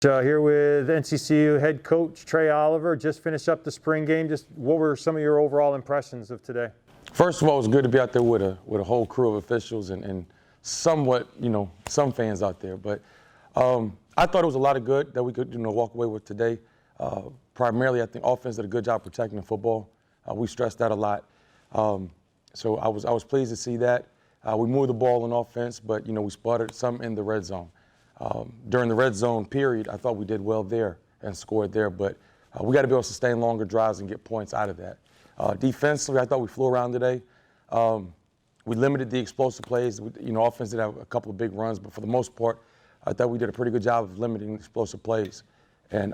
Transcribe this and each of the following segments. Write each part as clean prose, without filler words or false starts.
Here with NCCU head coach Trei Oliver. Just finished up the spring game. Just what were some of your overall impressions of today? First of all, it was good to be out there with a whole crew of officials and somewhat, some fans out there. But I thought it was a lot of good that we could, walk away with today. Primarily, I think offense did a good job protecting the football. We stressed that a lot. So I was pleased to see that. We moved the ball on offense, but we spotted some in the red zone. During the red zone period, I thought we did well there and scored there, but we got to be able to sustain longer drives and get points out of that. Defensively, I thought we flew around today. We limited the explosive plays. Offense did have a couple of big runs, but for the most part, I thought we did a pretty good job of limiting explosive plays. And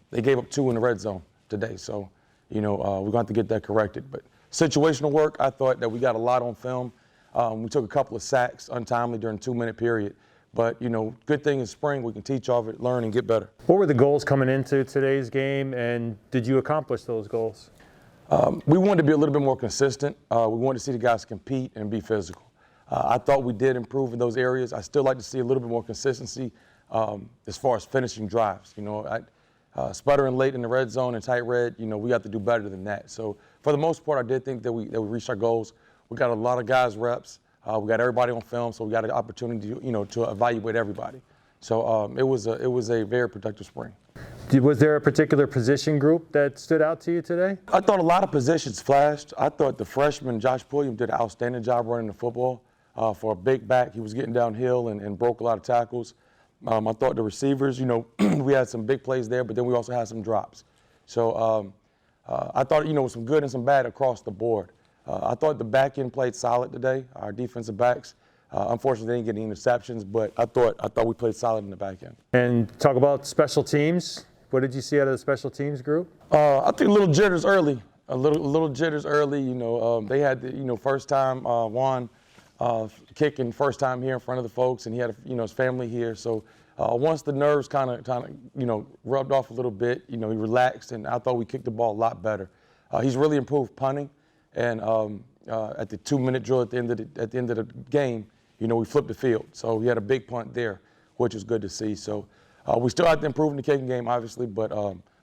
they gave up 2 in the red zone today, so we're going to have to get that corrected. But situational work, I thought that we got a lot on film. We took a couple of sacks untimely during a 2-minute period. But, good thing in spring, we can teach off it, learn, and get better. What were the goals coming into today's game, and did you accomplish those goals? We wanted to be a little bit more consistent. We wanted to see the guys compete and be physical. I thought we did improve in those areas. I still like to see a little bit more consistency as far as finishing drives. Sputtering late in the red zone and tight red, we have to do better than that. So for the most part, I did think that we reached our goals. We got a lot of guys reps. We got everybody on film, so we got an opportunity, to evaluate everybody. So it was a very productive spring. Was there a particular position group that stood out to you today? I thought a lot of positions flashed. I thought the freshman, Josh Pulliam, did an outstanding job running the football. For a big back, he was getting downhill and broke a lot of tackles. I thought the receivers, we had some big plays there, but then we also had some drops. So I thought, some good and some bad across the board. I thought the back end played solid today. Our defensive backs, unfortunately, they didn't get any interceptions, but I thought we played solid in the back end. And talk about special teams. What did you see out of the special teams group? I think a little jitters early. A little jitters early. They had the first time Juan kicking first time here in front of the folks, and he had his family here. So once the nerves kind of rubbed off a little bit, he relaxed, and I thought we kicked the ball a lot better. He's really improved punting. And at the 2-minute drill at the end of the game, we flipped the field. So he had a big punt there, which was good to see. So we still have to improve in the kicking game, obviously, but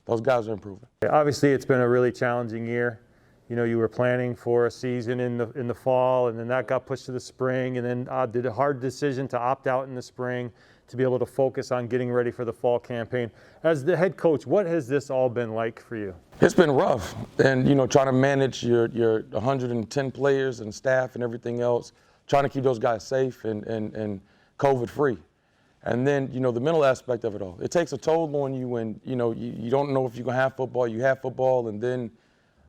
those guys are improving. Obviously, it's been a really challenging year. You were planning for a season in the fall, and then that got pushed to the spring, and then did a hard decision to opt out in the spring to be able to focus on getting ready for the fall campaign. As the head coach, what has this all been like for you? It's been rough, and trying to manage your 110 players and staff and everything else, trying to keep those guys safe and COVID-free. And then, the mental aspect of it all. It takes a toll on you when, you don't know if you're going to have football, you have football, and then,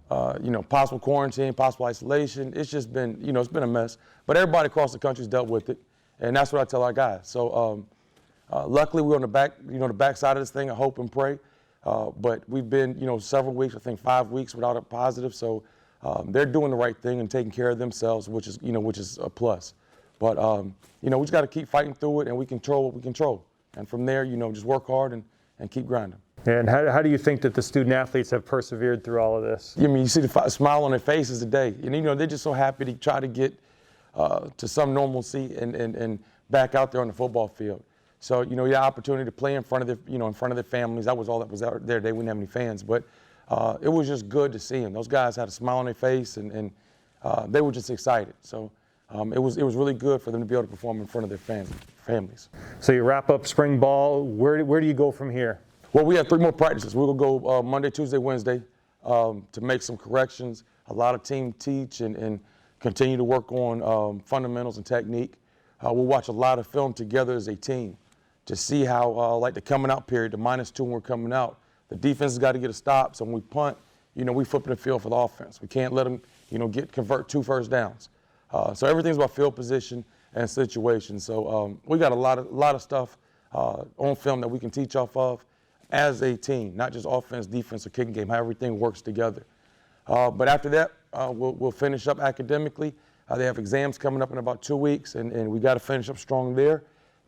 possible quarantine, possible isolation. It's just been, it's been a mess. But everybody across the country's dealt with it, and that's what I tell our guys. So luckily, we're on the back side of this thing. I hope and pray. But we've been, several weeks, I think 5 weeks without a positive. So they're doing the right thing and taking care of themselves, which is a plus. But, we just got to keep fighting through it, and we control what we control. And from there, just work hard and keep grinding. And how do you think that the student athletes have persevered through all of this? You see the smile on their faces today. And, they're just so happy to try to get to some normalcy and back out there on the football field. So, you had opportunity to play in front of their families. That was all that was out there today. We didn't have any fans, but it was just good to see them. Those guys had a smile on their face, and they were just excited. So it was really good for them to be able to perform in front of their families. So you wrap up spring ball. Where do you go from here? Well, we have 3 more practices. We'll go Monday, Tuesday, Wednesday to make some corrections. A lot of team teach and continue to work on fundamentals and technique. We'll watch a lot of film together as a team to see how, like the coming out period, the -2 when we're coming out, the defense has got to get a stop. So when we punt, we flip the field for the offense. We can't let them, convert 2 first downs. So everything's about field position and situation. So we got a lot of stuff on film that we can teach off of as a team, not just offense, defense, or kicking game, how everything works together. But after that, we'll finish up academically. They have exams coming up in about 2 weeks, and we got to finish up strong there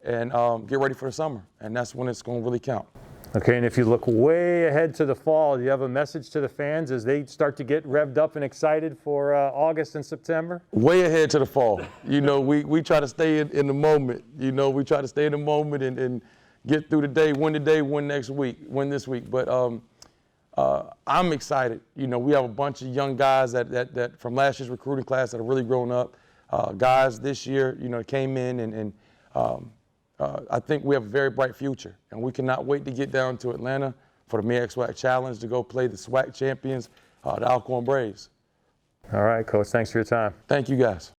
and get ready for the summer. And that's when it's going to really count. Okay, and if you look way ahead to the fall, do you have a message to the fans as they start to get revved up and excited for August and September? Way ahead to the fall. We try to stay in the moment. We try to stay in the moment and get through today, win next week, win this week. But I'm excited. You know, we have a bunch of young guys that from last year's recruiting class that have really grown up. Guys this year, you know, came in and I think we have a very bright future. And we cannot wait to get down to Atlanta for the MEAC SWAC Challenge to go play the SWAC champions, the Alcorn Braves. All right, Coach. Thanks for your time. Thank you, guys.